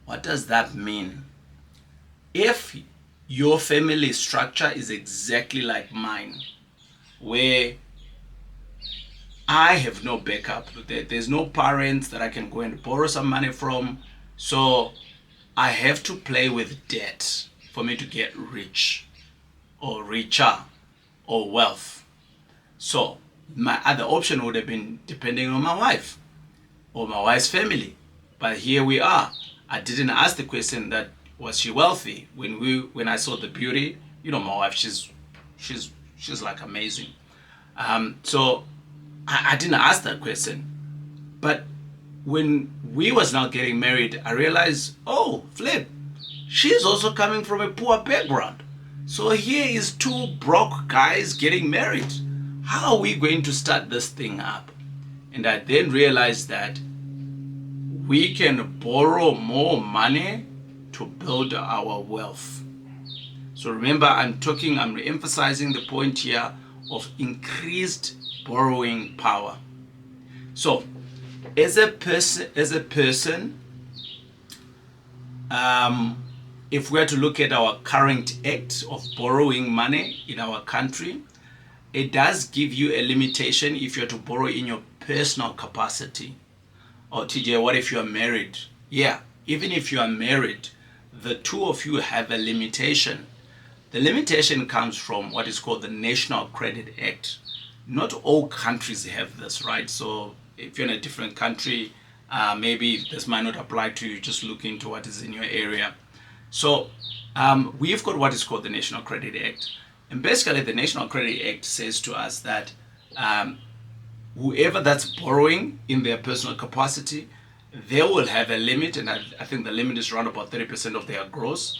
What does that mean? If your family structure is exactly like mine, where I have no backup, there's no parents that I can go and borrow some money from, so I have to play with debt for me to get rich or richer or wealth. So my other option would have been depending on my wife or my wife's family. But here we are. I didn't ask the question that was she wealthy. When I saw the beauty, my wife, she's like amazing. So I didn't ask that question. But when we was now getting married, I realized, oh, flip, she's also coming from a poor background. So here is two broke guys getting married. How are we going to start this thing up? And I then realized that we can borrow more money to build our wealth. So remember, I'm emphasizing the point here of increased borrowing power. So as a person, if we are to look at our current act of borrowing money in our country, it does give you a limitation if you're to borrow in your personal capacity. Oh, TJ, what if you are married? Yeah, even if you are married, the two of you have a limitation. The limitation comes from what is called the National Credit Act. Not all countries have this, right? So if you're in a different country, maybe this might not apply to you. Just look into what is in your area. So we've got what is called the National Credit Act. And basically, the National Credit Act says to us that whoever that's borrowing in their personal capacity, they will have a limit, and I think the limit is around about 30% of their gross.